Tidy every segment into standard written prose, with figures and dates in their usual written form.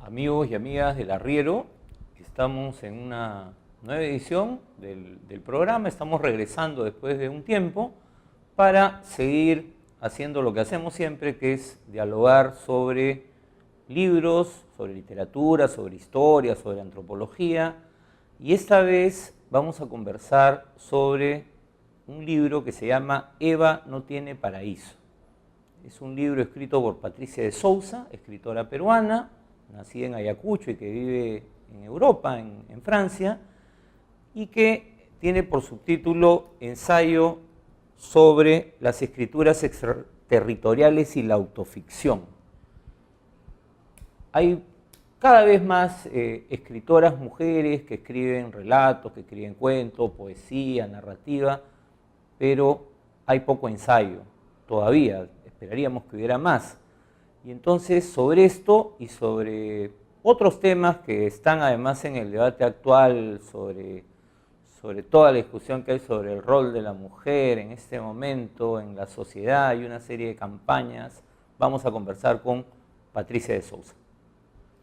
Amigos y amigas del Arriero, estamos en una nueva edición del programa, estamos regresando después de un tiempo para seguir haciendo lo que hacemos siempre, que es dialogar sobre libros, sobre literatura, sobre historia, sobre antropología, y esta vez vamos a conversar sobre un libro que se llama Eva no tiene paraíso. Es un libro escrito por Patricia de Souza, escritora peruana, nacida en Ayacucho y que vive en Europa, en Francia, y que tiene por subtítulo Ensayo sobre las escrituras extraterritoriales y la autoficción. Hay cada vez más escritoras mujeres que escriben relatos, que escriben cuentos, poesía, narrativa, pero hay poco ensayo todavía, esperaríamos que hubiera más. Y entonces sobre esto y sobre otros temas que están además en el debate actual sobre toda la discusión que hay sobre el rol de la mujer en este momento en la sociedad y una serie de campañas, vamos a conversar con Patricia de Souza.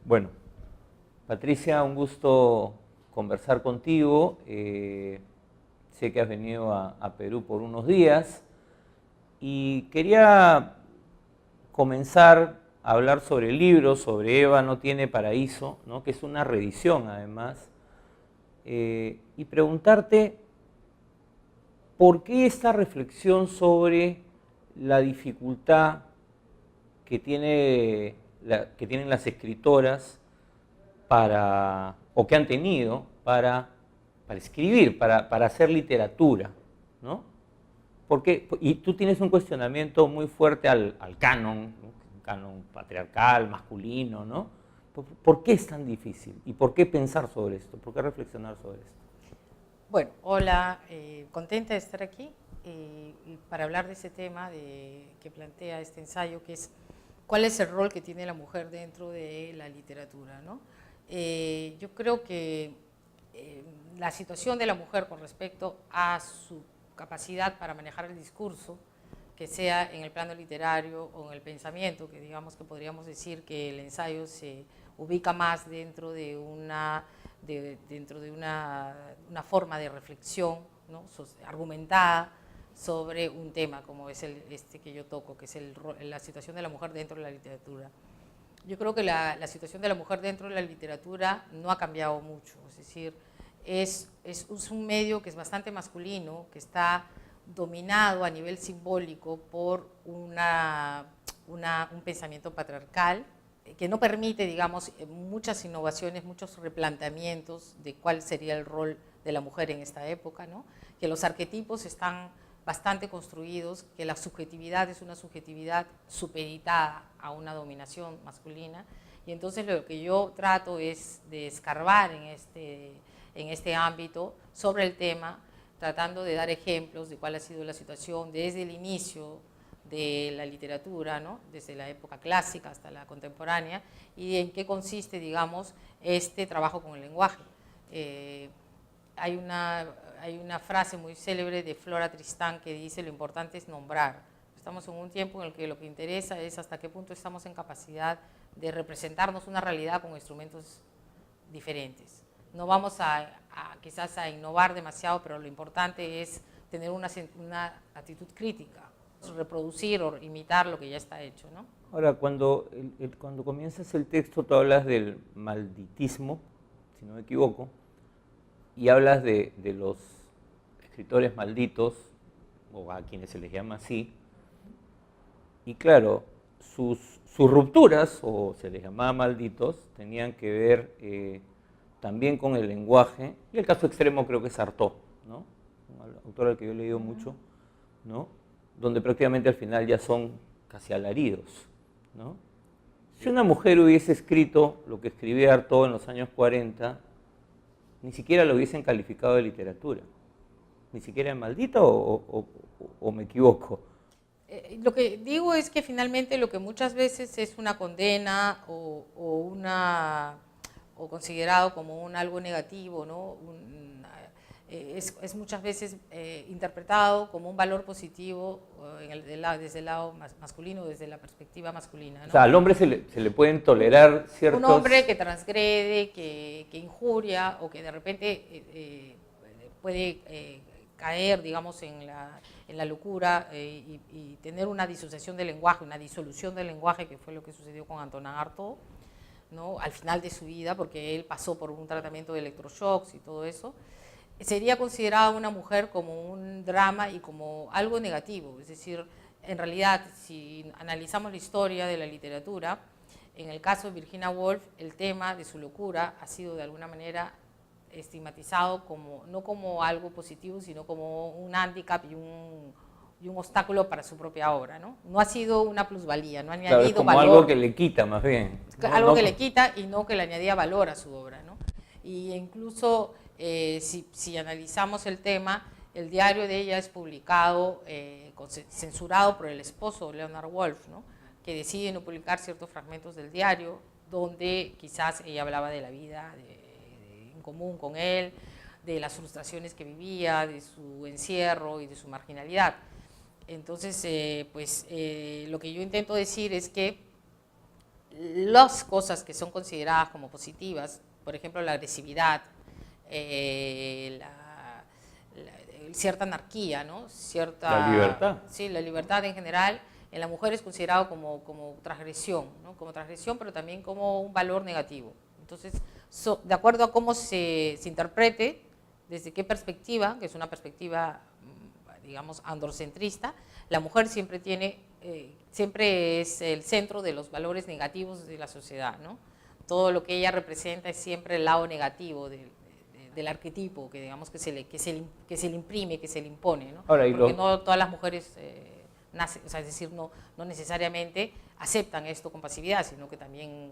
Bueno, Patricia, un gusto conversar contigo. Sé que has venido a Perú por unos días y quería comenzar a hablar sobre el libro, sobre Eva no tiene paraíso, ¿no? Que es una reedición además, y preguntarte por qué esta reflexión sobre la dificultad que tienen las escritoras o que han tenido para escribir, para hacer literatura, ¿no? Y tú tienes un cuestionamiento muy fuerte al canon, ¿no? Un canon patriarcal, masculino, ¿no? ¿Por qué es tan difícil? ¿Y por qué pensar sobre esto? ¿Por qué reflexionar sobre esto? Bueno, hola, contenta de estar aquí y para hablar de ese tema que plantea este ensayo, que es cuál es el rol que tiene la mujer dentro de la literatura, ¿no? Yo creo que la situación de la mujer con respecto a su capacidad para manejar el discurso, que sea en el plano literario o en el pensamiento, que digamos que podríamos decir que el ensayo se ubica más dentro de una forma de reflexión, ¿no? Argumentada sobre un tema como es este que yo toco, que es la situación de la mujer dentro de la literatura. Yo creo que la situación de la mujer dentro de la literatura no ha cambiado mucho, es decir, es un medio que es bastante masculino, que está dominado a nivel simbólico por un pensamiento patriarcal que no permite, digamos, muchas innovaciones, muchos replanteamientos de cuál sería el rol de la mujer en esta época, ¿no? Que los arquetipos están bastante construidos, que la subjetividad es una subjetividad supeditada a una dominación masculina, y entonces lo que yo trato es de escarbar en este ámbito sobre el tema, tratando de dar ejemplos de cuál ha sido la situación desde el inicio de la literatura, ¿no? Desde la época clásica hasta la contemporánea, y en qué consiste, digamos, este trabajo con el lenguaje. Hay una frase muy célebre de Flora Tristán que dice: lo importante es nombrar. Estamos en un tiempo en el que lo que interesa es hasta qué punto estamos en capacidad de representarnos una realidad con instrumentos diferentes. No vamos quizás a innovar demasiado, pero lo importante es tener una actitud crítica, reproducir o imitar lo que ya está hecho, ¿no? Ahora, cuando comienzas el texto, tú hablas del malditismo, si no me equivoco, y hablas de los escritores malditos, o a quienes se les llama así, y claro, sus rupturas, o se les llamaba malditos, tenían que ver también con el lenguaje, y el caso extremo creo que es Artaud, ¿no? Un autor al que yo he leído mucho, ¿no? Donde prácticamente al final ya son casi alaridos, ¿no? Si una mujer hubiese escrito lo que escribía Artaud en los años 40, ni siquiera lo hubiesen calificado de literatura. ¿Ni siquiera es maldita o me equivoco? Lo que digo es que finalmente lo que muchas veces es una condena o considerado como algo negativo, ¿no? Es muchas veces interpretado como un valor positivo desde el lado masculino, desde la perspectiva masculina, ¿no? O sea, al hombre se le pueden tolerar ciertos... Un hombre que transgrede, que injuria o que de repente puede caer, digamos, en la locura y tener una disociación del lenguaje, una disolución del lenguaje, que fue lo que sucedió con Antonin Artaud, ¿no? Al final de su vida, porque él pasó por un tratamiento de electroshocks y todo eso, sería considerada una mujer como un drama y como algo negativo. Es decir, en realidad, si analizamos la historia de la literatura, en el caso de Virginia Woolf, el tema de su locura ha sido de alguna manera estigmatizado como, no como algo positivo, sino como un hándicap y un obstáculo para su propia obra, ¿no? No ha sido una plusvalía, no ha añadido claro, es como valor. Algo que le quita, más bien. Algo que le quita y no que le añadía valor a su obra, ¿no? Y incluso, si analizamos el tema, el diario de ella es publicado, censurado por el esposo, Leonard Woolf, ¿no? Que decide no publicar ciertos fragmentos del diario, donde quizás ella hablaba de la vida en común con él, de las frustraciones que vivía, de su encierro y de su marginalidad. Entonces, lo que yo intento decir es que las cosas que son consideradas como positivas, por ejemplo, la agresividad, cierta anarquía, ¿no? La libertad. Sí, la libertad en general, en la mujer es considerado como transgresión, ¿no? Como transgresión, pero también como un valor negativo. Entonces, de acuerdo a cómo se interprete, desde qué perspectiva, que es una perspectiva, digamos, androcentrista, la mujer siempre siempre es el centro de los valores negativos de la sociedad, ¿no? Todo lo que ella representa es siempre el lado negativo del arquetipo, que digamos que se le imprime, que se le impone, ¿no? Ahora, porque no todas las mujeres nacen, o sea, es decir, no necesariamente aceptan esto con pasividad, sino que también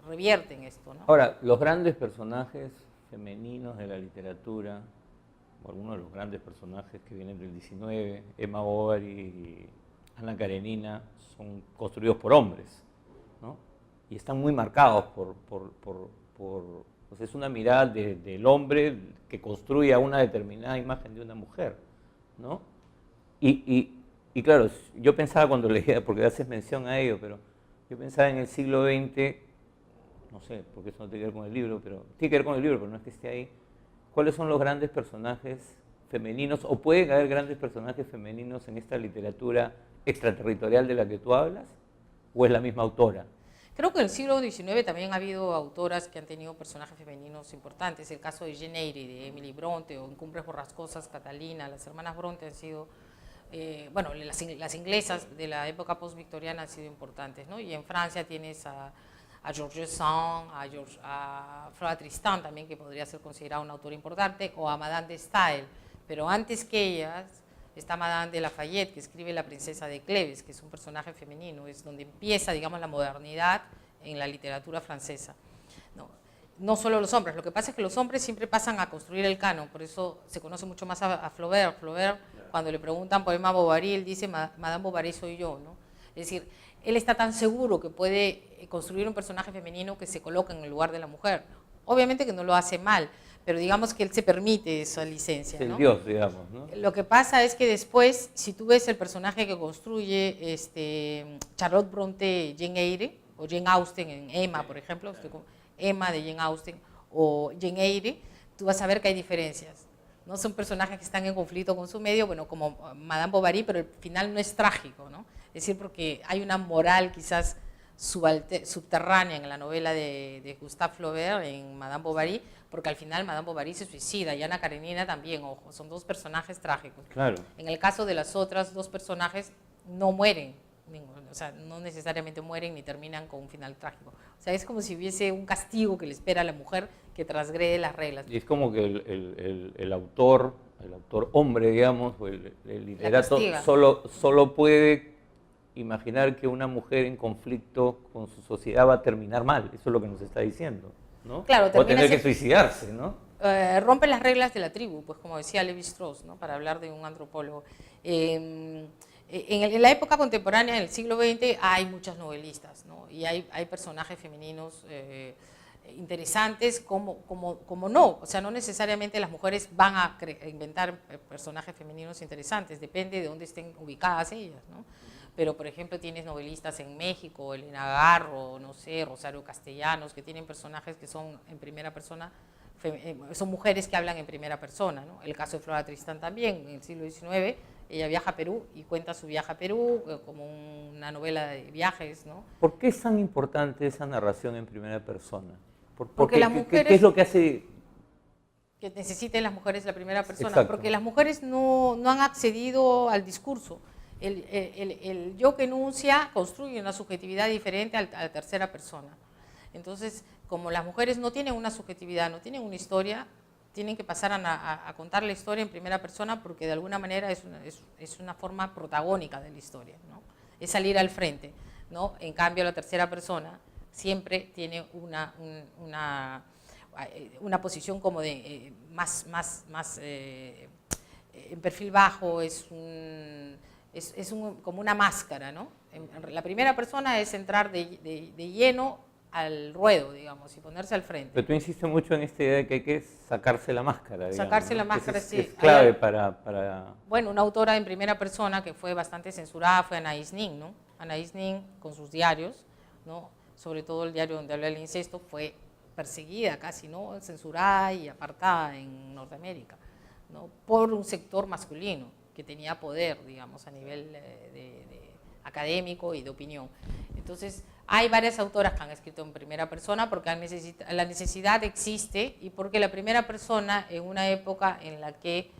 revierten esto, ¿no? Ahora, los grandes personajes femeninos de la literatura, o algunos de los grandes personajes que vienen del 19, Emma Bovary y Ana Karenina, son construidos por hombres, ¿no? Y están muy marcados pues es una mirada del hombre que construye a una determinada imagen de una mujer, ¿no? Y claro, yo pensaba cuando leía, porque haces mención a ello, pero yo pensaba en el siglo XX, no sé, porque eso no tiene que ver con el libro, pero tiene que ver con el libro, pero no es que esté ahí. ¿Cuáles son los grandes personajes femeninos, o pueden haber grandes personajes femeninos en esta literatura extraterritorial de la que tú hablas, o es la misma autora? Creo que en el siglo XIX también ha habido autoras que han tenido personajes femeninos importantes. El caso de Jane Eyre, de Emily Bronte, o en Cumbres Borrascosas, Catalina. Las hermanas Bronte han sido, las inglesas de la época post-victoriana han sido importantes, ¿no? Y en Francia tienes a Georges Sand, a Flora Tristan también, que podría ser considerada una autora importante, o a Madame de Staël. Pero antes que ellas está Madame de Lafayette, que escribe La princesa de Cleves, que es un personaje femenino, es donde empieza, digamos, la modernidad en la literatura francesa. No solo los hombres, lo que pasa es que los hombres siempre pasan a construir el canon, por eso se conoce mucho más a Flaubert. Flaubert, cuando le preguntan por Emma Bovary, él dice, Madame Bovary soy yo, ¿no? Es decir, él está tan seguro que puede construir un personaje femenino que se coloca en el lugar de la mujer. Obviamente que no lo hace mal, pero digamos que él se permite esa licencia, Es ¿no? el dios, digamos, ¿no? Lo que pasa es que después, si tú ves el personaje que construye Charlotte Bronte, Jane Eyre, o Jane Austen en Emma, por ejemplo, Emma de Jane Austen, o Jane Eyre, tú vas a ver que hay diferencias. No son personajes que están en conflicto con su medio, bueno, como Madame Bovary, pero el final no es trágico, ¿no? Es decir, porque hay una moral quizás subterránea en la novela de Gustave Flaubert, en Madame Bovary, porque al final Madame Bovary se suicida, y Ana Karenina también, ojo, son dos personajes trágicos. Claro. En el caso de las otras dos personajes, no mueren, o sea, no necesariamente mueren ni terminan con un final trágico. O sea, es como si hubiese un castigo que le espera a la mujer que transgrede las reglas. Y es como que el autor hombre, digamos, o el literato, solo puede imaginar que una mujer en conflicto con su sociedad va a terminar mal. Eso es lo que nos está diciendo, ¿no? Claro, o tener que suicidarse, ¿no? Rompe las reglas de la tribu, pues como decía Levi Strauss, ¿no? Para hablar de un antropólogo. En la época contemporánea, en el siglo XX, hay muchas novelistas, ¿no? Y hay personajes femeninos interesantes como no. O sea, no necesariamente las mujeres van a inventar personajes femeninos interesantes, depende de dónde estén ubicadas ellas, ¿no? Pero, por ejemplo, tienes novelistas en México, Elena Garro, no sé, Rosario Castellanos, que tienen personajes que son en primera persona, son mujeres que hablan en primera persona, ¿no? El caso de Flora Tristán también, en el siglo XIX, ella viaja a Perú y cuenta su viaje a Perú como una novela de viajes, ¿no? ¿Por qué es tan importante esa narración en primera persona? Porque las mujeres, ¿qué es lo que hace que necesiten las mujeres la primera persona? Exacto. Porque las mujeres no han accedido al discurso. El yo que enuncia construye una subjetividad diferente a la tercera persona. Entonces, como las mujeres no tienen una subjetividad, no tienen una historia, tienen que pasar a contar la historia en primera persona porque de alguna manera es una forma protagónica de la historia, ¿no? Es salir al frente, ¿no? En cambio, la tercera persona siempre tiene una posición como de más en perfil bajo, como una máscara, ¿no? La primera persona es entrar de lleno al ruedo, digamos, y ponerse al frente. Pero tú insistes mucho en esta idea de que hay que sacarse la máscara, digamos, sacarse la ¿no? máscara, sí. Es clave para... Bueno, una autora en primera persona que fue bastante censurada fue Anaïs Nin, ¿no? Anaïs Nin, con sus diarios, ¿no? Sobre todo el diario donde habla del incesto, fue perseguida casi, ¿no? Censurada y apartada en Norteamérica, ¿no? Por un sector masculino que tenía poder, digamos, a nivel académico y de opinión. Entonces, hay varias autoras que han escrito en primera persona porque la necesidad existe y porque la primera persona, en una época en la que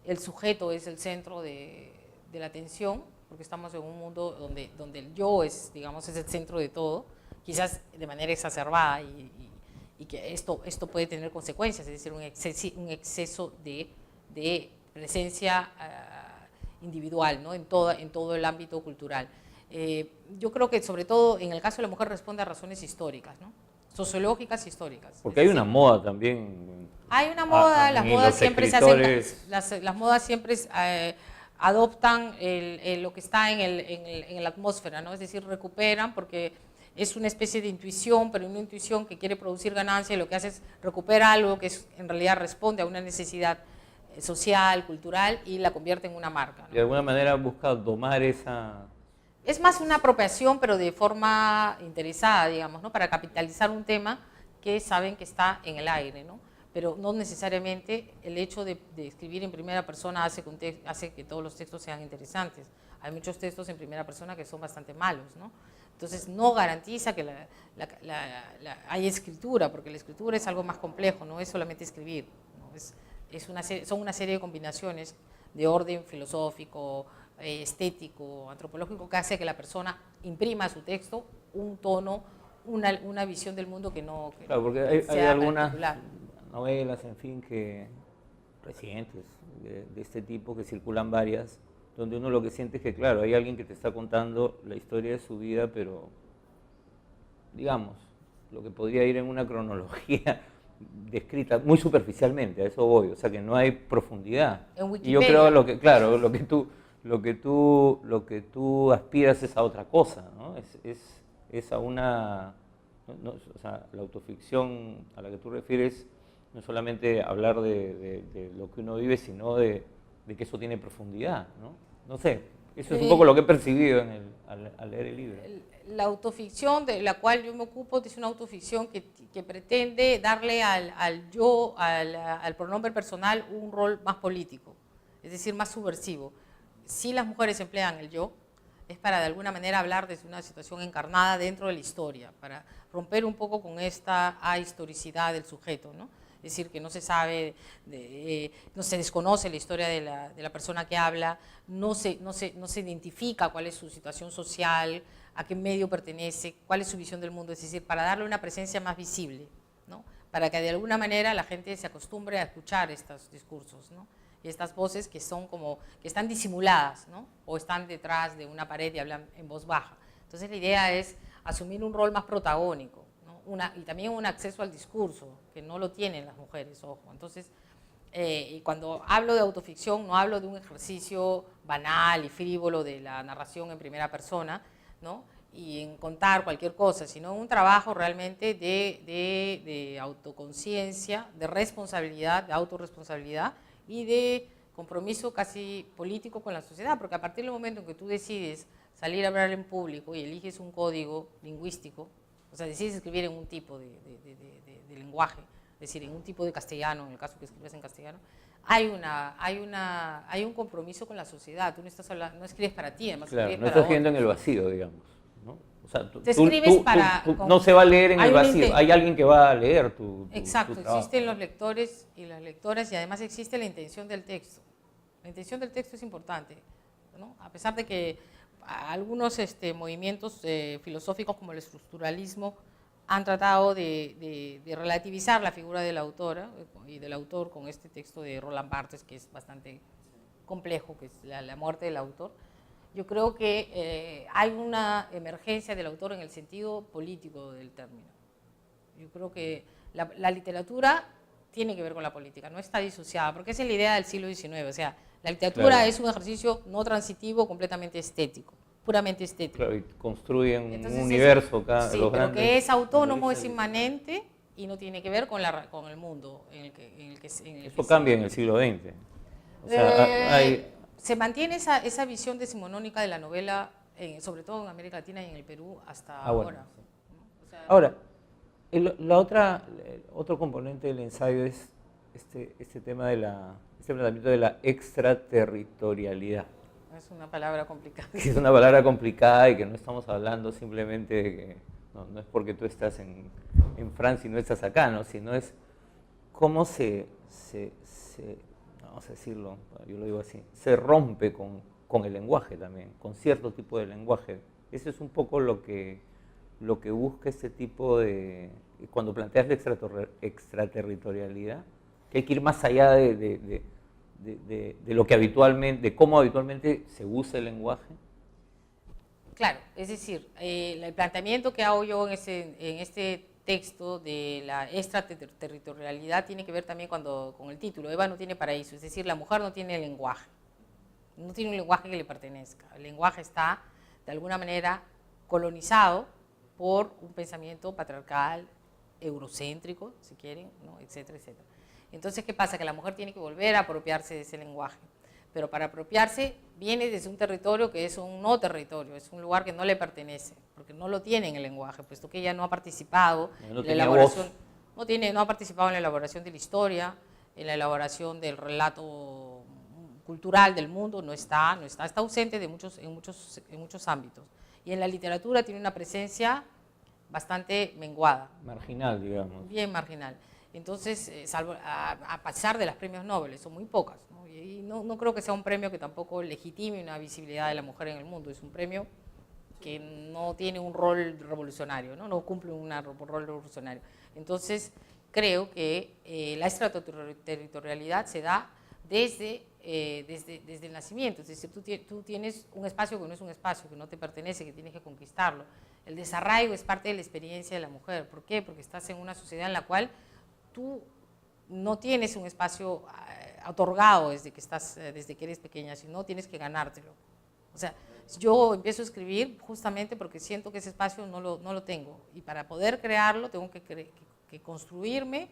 el sujeto es el centro de la atención, porque estamos en un mundo donde el yo es, digamos, es el centro de todo, quizás de manera exacerbada y que esto puede tener consecuencias, es decir, un exceso de presencia individual, ¿no? en todo el ámbito cultural. Yo creo que sobre todo en el caso de la mujer responde a razones históricas, ¿no? Sociológicas históricas. Porque hay una moda también. Hay una moda, las modas siempre las modas siempre adoptan lo que está en la atmósfera, ¿no? Es decir, recuperan porque es una especie de intuición, pero una intuición que quiere producir ganancia y lo que hace es recupera algo que en realidad responde a una necesidad social, cultural y la convierte en una marca, ¿no? De alguna manera busca domar esa... Es más una apropiación, pero de forma interesada, digamos, ¿no? Para capitalizar un tema que saben que está en el aire, ¿no? Pero no necesariamente el hecho de escribir en primera persona hace que todos los textos sean interesantes. Hay muchos textos en primera persona que son bastante malos, ¿no? Entonces no garantiza que hay escritura, porque la escritura es algo más complejo, no es solamente escribir, ¿no? Son una serie de combinaciones de orden filosófico, estético, antropológico, que hace que la persona imprima a su texto un tono, una visión del mundo que no que Claro, porque hay sea algunas particular. novelas, en fin, que recientes de este tipo, que circulan varias, donde uno lo que siente es que, claro, hay alguien que te está contando la historia de su vida, pero, digamos, lo que podría ir en una cronología descrita muy superficialmente, a eso voy, o sea que no hay profundidad. En Y Wikipedia. yo creo claro, lo que tú aspiras es a otra cosa, ¿no? Es a una, o sea, la autoficción a la que tú refieres no es solamente hablar de lo que uno vive, sino de que eso tiene profundidad, ¿no? No sé, eso es un poco lo que he percibido al leer el libro. La autoficción de la cual yo me ocupo es una autoficción que pretende darle al yo, al pronombre personal, un rol más político, es decir, más subversivo. Si las mujeres emplean el yo, es para de alguna manera hablar desde una situación encarnada dentro de la historia, para romper un poco con esta ahistoricidad del sujeto, ¿no? Es decir, que no se sabe, no se desconoce la historia de la persona que habla, no se identifica cuál es su situación social, a qué medio pertenece, cuál es su visión del mundo, es decir, para darle una presencia más visible, ¿no? Para que de alguna manera la gente se acostumbre a escuchar estos discursos, ¿no? Y estas voces que son como, que están disimuladas, ¿no? O están detrás de una pared y hablan en voz baja. Entonces la idea es asumir un rol más protagónico, ¿no? Y también un acceso al discurso, que no lo tienen las mujeres, ojo. Entonces Y cuando hablo de autoficción no hablo de un ejercicio banal y frívolo de la narración en primera persona, ¿no? Y en contar cualquier cosa, sino un trabajo realmente de autoconciencia, de responsabilidad, de autorresponsabilidad y de compromiso casi político con la sociedad, porque a partir del momento en que tú decides salir a hablar en público y eliges un código lingüístico, o sea, decides escribir en un tipo de lenguaje, es decir, en un tipo de castellano, en el caso que escribes en castellano, hay un compromiso con la sociedad. Tú no estás hablando, no escribes para ti, además Claro, escribes no para estás escribiendo otros. en el vacío, digamos, ¿no? O sea, Te escribes para... no se va a leer en hay el una vacío, hay alguien que va a leer tu Exacto, trabajo, existen ¿no? los lectores y las lectoras y además existe la intención del texto. La intención del texto es importante, ¿no? A pesar de que algunos movimientos filosóficos como el estructuralismo han tratado de relativizar la figura de la autora y del autor con este texto de Roland Barthes, que es bastante complejo, que es la muerte del autor. Yo creo que hay una emergencia del autor en el sentido político del término. Yo creo que la literatura tiene que ver con la política, no está disociada, porque esa es la idea del siglo XIX. O sea, la literatura Claro. es un ejercicio no transitivo, completamente estético, puramente estético. Claro, y construyen Entonces, un universo acá, sí, los pero grandes. que es autónomo, es inmanente y no tiene que ver con el mundo en el que Esto cambia en el siglo XX. O sea, se mantiene esa visión decimonónica de la novela, sobre todo en América Latina y en el Perú, hasta bueno, ahora. sí. O sea, Ahora, otro componente del ensayo es este tema este planteamiento de la extraterritorialidad. es una palabra complicada. Que es una palabra complicada y que no estamos hablando simplemente de que no es porque tú estás en Francia y no estás acá, ¿no? Sino es cómo vamos a decirlo, yo lo digo así, se rompe con el lenguaje también, con cierto tipo de lenguaje. Eso es un poco lo que busca este tipo de... Cuando planteas la extraterritorialidad, que hay que ir más allá de lo que habitualmente, de cómo habitualmente se usa el lenguaje. Claro, es decir, el planteamiento que hago yo en este texto de la extraterritorialidad tiene que ver también con el título, Eva no tiene paraíso, es decir, la mujer no tiene lenguaje, no tiene un lenguaje que le pertenezca, el lenguaje está de alguna manera colonizado por un pensamiento patriarcal, eurocéntrico, si quieren, ¿no? Etcétera, etcétera. Entonces, ¿qué pasa? Que la mujer tiene que volver a apropiarse de ese lenguaje, pero para apropiarse viene desde un territorio que es un no territorio, es un lugar que no le pertenece, porque no lo tiene en el lenguaje, puesto que ella no ha participado en la elaboración, no ha participado en la elaboración de la historia, en la elaboración del relato cultural del mundo, está ausente en muchos ámbitos. Y en la literatura tiene una presencia bastante menguada. Marginal, digamos. Bien marginal. Entonces, salvo a pesar de los premios Nobel, son muy pocas, ¿no? Y no creo que sea un premio que tampoco legitime una visibilidad de la mujer en el mundo, es un premio que no tiene un rol revolucionario, no cumple un rol revolucionario. Entonces, creo que la extraterritorialidad se da desde el nacimiento, es decir, tú tienes un espacio que no es un espacio, que no te pertenece, que tienes que conquistarlo. El desarraigo es parte de la experiencia de la mujer. ¿Por qué? Porque estás en una sociedad en la cual tú no tienes un espacio otorgado desde que eres pequeña, sino tienes que ganártelo. O sea, yo empiezo a escribir justamente porque siento que ese espacio no lo tengo, y para poder crearlo tengo que construirme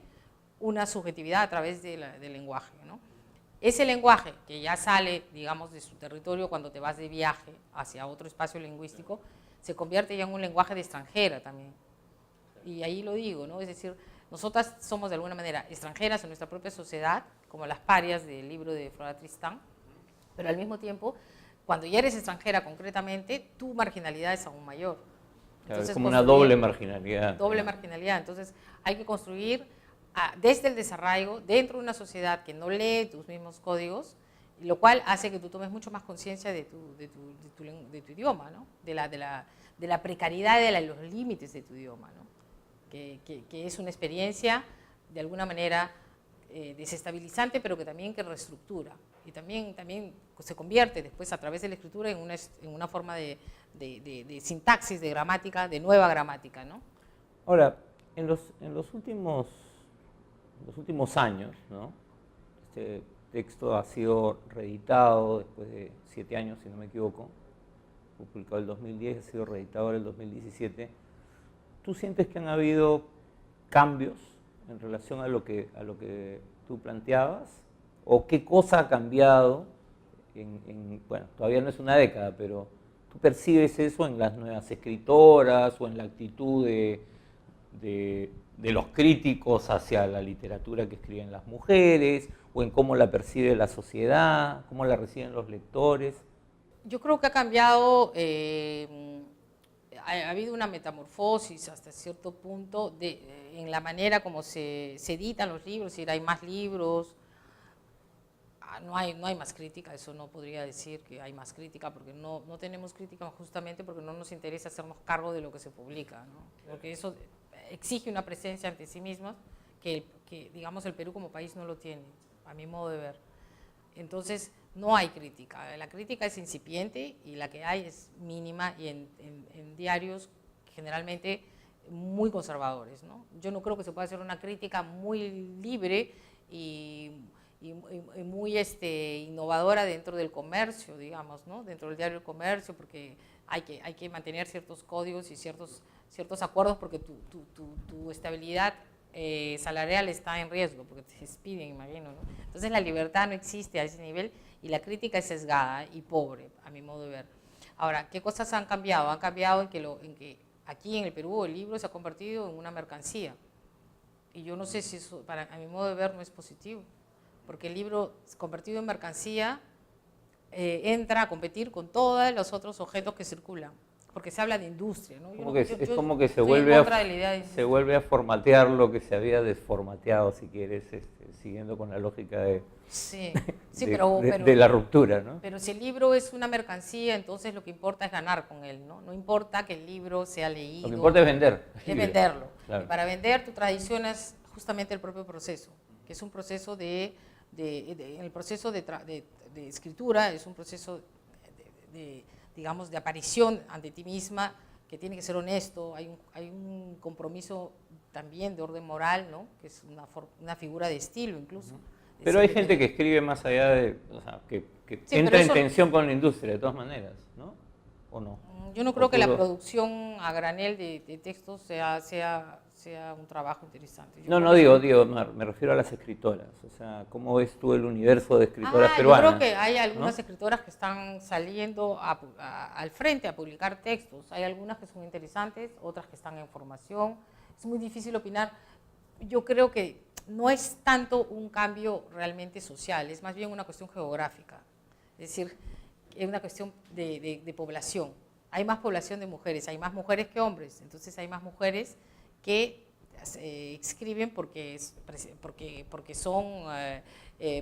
una subjetividad a través del lenguaje, ¿no? Ese lenguaje que ya sale, digamos, de su territorio cuando te vas de viaje hacia otro espacio lingüístico, se convierte ya en un lenguaje de extranjera también. Y ahí lo digo, ¿no? Es decir, nosotras somos de alguna manera extranjeras en nuestra propia sociedad, como las parias del libro de Flora Tristán, pero al mismo tiempo, cuando ya eres extranjera concretamente, tu marginalidad es aún mayor. Claro, es como una doble marginalidad. Doble marginalidad. Entonces, hay que construir desde el desarraigo, dentro de una sociedad que no lee tus mismos códigos, lo cual hace que tú tomes mucho más conciencia de tu idioma, ¿no? de la precariedad, de los límites de tu idioma, ¿no? que es una experiencia de alguna manera desestabilizante, pero que también reestructura, y también se convierte después a través de la escritura en una forma de sintaxis, de gramática, de nueva gramática, ¿no? Ahora, en los últimos años, ¿no? Este texto ha sido reeditado después de 7 años, si no me equivoco. Fue publicado en el 2010, ha sido reeditado en el 2017. ¿Tú sientes que han habido cambios en relación a lo que tú planteabas? ¿O qué cosa ha cambiado bueno, todavía no es una década, pero tú percibes eso en las nuevas escritoras o en la actitud de los críticos hacia la literatura que escriben las mujeres, o en cómo la percibe la sociedad, cómo la reciben los lectores? Yo creo que ha cambiado, ha habido una metamorfosis hasta cierto punto en la manera como se editan los libros, es decir, hay más libros. No hay más crítica, eso no podría decir que hay más crítica, porque no tenemos crítica justamente porque no nos interesa hacernos cargo de lo que se publica, ¿no? Porque eso exige una presencia ante sí misma que, digamos, el Perú como país no lo tiene, a mi modo de ver. Entonces, no hay crítica, la crítica es incipiente y la que hay es mínima y en diarios generalmente muy conservadores, ¿no? Yo no creo que se pueda hacer una crítica muy libre y muy innovadora dentro del comercio, digamos, ¿no? Dentro del diario El Comercio, porque hay que mantener ciertos códigos y ciertos acuerdos, porque tu estabilidad salarial está en riesgo, porque te despiden, imagino, ¿no? Entonces la libertad no existe a ese nivel y la crítica es sesgada y pobre, a mi modo de ver. Ahora, ¿qué cosas han cambiado? Han cambiado en que aquí en el Perú el libro se ha convertido en una mercancía, y yo no sé si eso, a mi modo de ver, no es positivo, porque el libro convertido en mercancía entra a competir con todos los otros objetos que circulan, porque se habla de industria, ¿no? Es como que se vuelve a formatear lo que se había desformateado, si quieres, siguiendo con la lógica de la ruptura, ¿no? Pero si el libro es una mercancía, entonces lo que importa es ganar con él, ¿no? No importa que el libro sea leído. Lo que importa es vender. Es venderlo. Claro. Y para vender tú tradicionas justamente el propio proceso, que es un proceso el proceso de escritura es un proceso digamos, de aparición ante ti misma, que tiene que ser honesto, hay un compromiso también de orden moral, ¿no? Que es una figura de estilo incluso. Pero hay gente que escribe más allá o sea, que entra en tensión con la industria de todas maneras, ¿no? ¿O no? Yo no creo que la producción a granel de textos sea un trabajo interesante. Me refiero a las escritoras. O sea, ¿cómo ves tú el universo de escritoras peruanas? Yo creo que hay algunas escritoras que están saliendo al frente a publicar textos. Hay algunas que son interesantes, otras que están en formación. Es muy difícil opinar. Yo creo que no es tanto un cambio realmente social, es más bien una cuestión geográfica. Es decir, es una cuestión de población. Hay más población de mujeres, hay más mujeres que hombres, entonces hay más mujeres que escriben porque son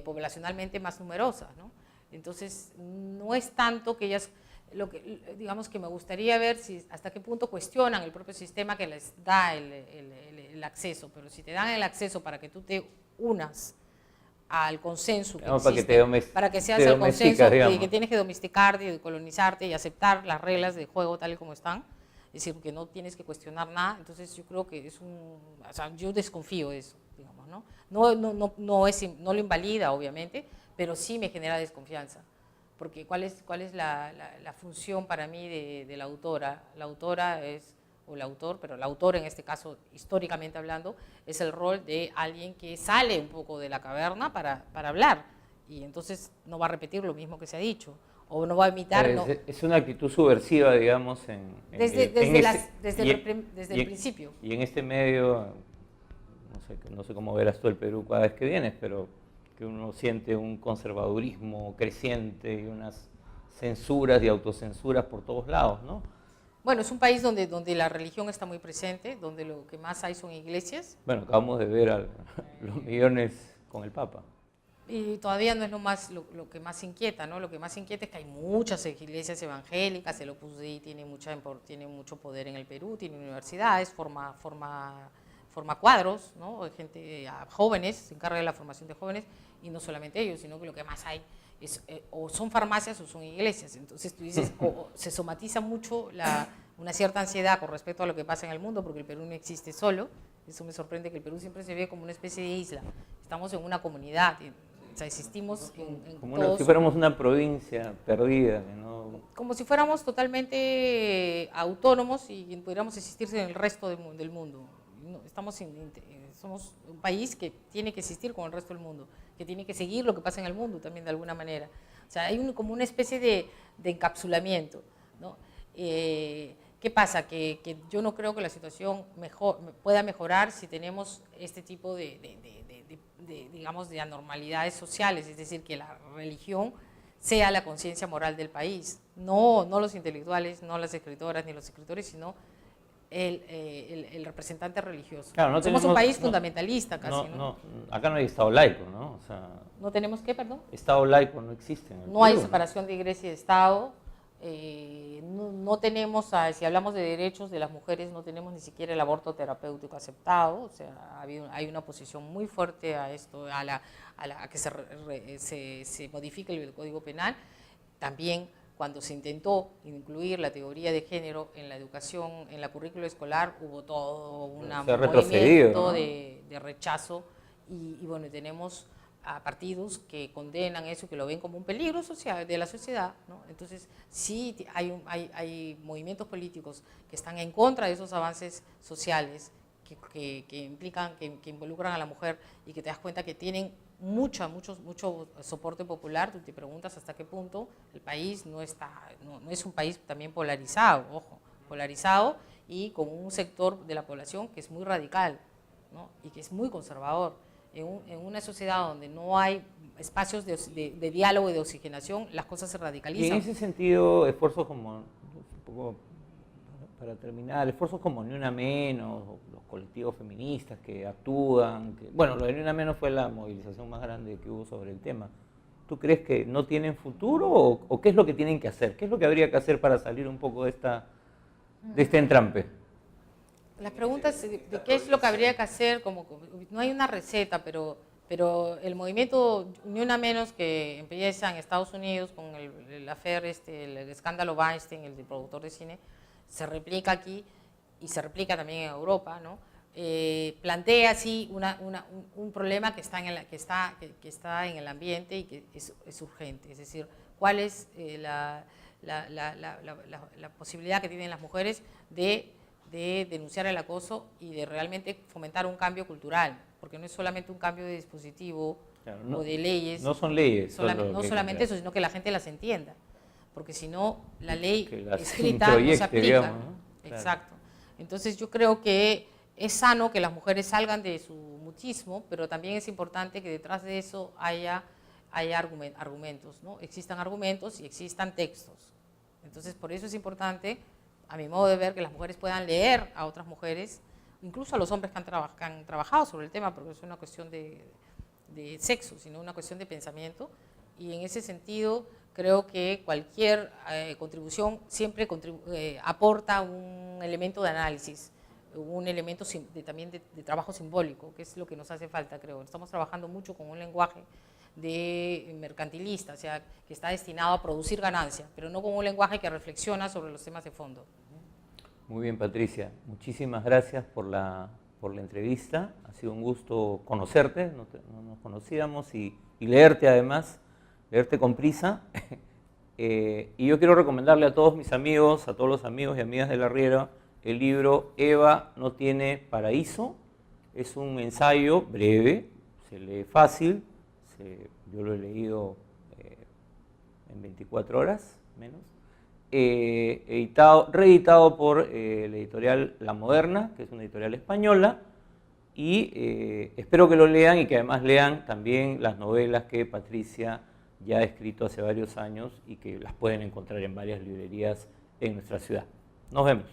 poblacionalmente más numerosas, ¿no? Entonces, no es tanto que ellas, digamos que me gustaría ver hasta qué punto cuestionan el propio sistema que les da el acceso, pero si te dan el acceso para que tú te unas al consenso que existe, para que seas el consenso de que tienes que domesticarte, de colonizarte y aceptar las reglas del juego tal y como están, es decir, que no tienes que cuestionar nada, entonces yo creo que o sea, yo desconfío de eso, digamos, ¿no? No lo invalida, obviamente, pero sí me genera desconfianza, porque ¿cuál es la función para mí de la autora? La autora o el autor, pero el autor en este caso, históricamente hablando, es el rol de alguien que sale un poco de la caverna para hablar, y entonces no va a repetir lo mismo que se ha dicho, o no va a imitar. Es una actitud subversiva, digamos, desde el principio. Y en este medio, no sé cómo verás tú el Perú cada vez que vienes, pero que uno siente un conservadurismo creciente y unas censuras y autocensuras por todos lados, ¿no? Bueno, es un país donde la religión está muy presente, donde lo que más hay son iglesias. Bueno, acabamos de ver a los millones con el Papa. Y todavía no es lo que más inquieta, ¿no? Lo que más inquieta es que hay muchas iglesias evangélicas, el Opus Dei tiene mucho poder en el Perú, tiene universidades, forma cuadros, ¿no? Gente, jóvenes, se encarga de la formación de jóvenes, y no solamente ellos, sino que lo que más hay o son farmacias o son iglesias. Entonces tú dices, o se somatiza mucho una cierta ansiedad con respecto a lo que pasa en el mundo, porque el Perú no existe solo. Eso me sorprende, que el Perú siempre se ve como una especie de isla. Estamos en una comunidad, O sea, existimos en Si fuéramos una provincia perdida, ¿no? Como si fuéramos totalmente autónomos y pudiéramos existir en el resto del mundo. No, somos un país que tiene que existir con el resto del mundo, que tiene que seguir lo que pasa en el mundo también de alguna manera. O sea, hay como una especie de encapsulamiento, ¿no? ¿Qué pasa? Que yo no creo que la situación pueda mejorar si tenemos este tipo digamos, de anormalidades sociales, es decir, que la religión sea la conciencia moral del país, no los intelectuales, no las escritoras ni los escritores, sino el representante religioso. Claro, Somos un país fundamentalista casi, ¿no? Acá no hay Estado laico, ¿no? O sea, ¿no tenemos qué, perdón? Estado laico no existe en el No hay Perú, separación de iglesia y de Estado. No tenemos, si hablamos de derechos de las mujeres, no tenemos ni siquiera el aborto terapéutico aceptado. O sea, hay una oposición muy fuerte a esto, a que se modifique el Código Penal. También cuando se intentó incluir la teoría de género en la educación, en la currícula escolar, hubo todo un movimiento, ¿no?, de rechazo y bueno, tenemos a partidos que condenan eso, que lo ven como un peligro social de la sociedad, ¿no? Entonces, sí hay movimientos políticos que están en contra de esos avances sociales que implican, que involucran a la mujer y que te das cuenta que tienen mucho soporte popular. Tú te preguntas hasta qué punto el país no es un país también polarizado, ojo, polarizado y con un sector de la población que es muy radical, ¿no?, y que es muy conservador. En una sociedad donde no hay espacios de diálogo y de oxigenación, las cosas se radicalizan. Y en ese sentido, esfuerzos como, un poco para terminar, esfuerzos como Ni Una Menos, los colectivos feministas que actúan, bueno, lo de Ni Una Menos fue la movilización más grande que hubo sobre el tema. ¿Tú crees que no tienen futuro o qué es lo que tienen que hacer? ¿Qué es lo que habría que hacer para salir un poco de este entrampe? Las preguntas de qué es lo que habría que hacer, no hay una receta, pero el movimiento Ni Una Menos, que empieza en Estados Unidos con el affair, el escándalo Weinstein, el productor de cine, se replica aquí y se replica también en Europa, ¿no? Plantea así un problema que está en el ambiente y que es urgente, es decir, cuál es la posibilidad que tienen las mujeres de denunciar el acoso y de realmente fomentar un cambio cultural, porque no es solamente un cambio de dispositivo, claro, o de leyes. No son leyes. No solamente eso, sino que la gente las entienda, porque si no, la ley escrita no se aplica. Digamos, ¿no? Claro. Exacto. Entonces yo creo que es sano que las mujeres salgan de su mutismo, pero también es importante que detrás de eso haya argumentos, ¿no? Existan argumentos y existan textos. Entonces por eso es importante, a mi modo de ver, que las mujeres puedan leer a otras mujeres, incluso a los hombres que han trabajado sobre el tema, porque es una cuestión de sexo, sino una cuestión de pensamiento, y en ese sentido creo que cualquier contribución siempre aporta un elemento de análisis, un elemento también de trabajo simbólico, que es lo que nos hace falta, creo. Estamos trabajando mucho con un lenguaje de mercantilista, o sea, que está destinado a producir ganancia, pero no con un lenguaje que reflexiona sobre los temas de fondo. Muy bien, Patricia, muchísimas gracias por la entrevista. Ha sido un gusto conocerte, no nos conocíamos y leerte además, leerte con prisa. Y yo quiero recomendarle a todos mis amigos, a todos los amigos y amigas de La Riera, el libro Eva no tiene paraíso. Es un ensayo breve, se lee fácil. Yo lo he leído en 24 horas, menos, reeditado por la editorial La Moderna, que es una editorial española, y espero que lo lean y que además lean también las novelas que Patricia ya ha escrito hace varios años y que las pueden encontrar en varias librerías en nuestra ciudad. Nos vemos.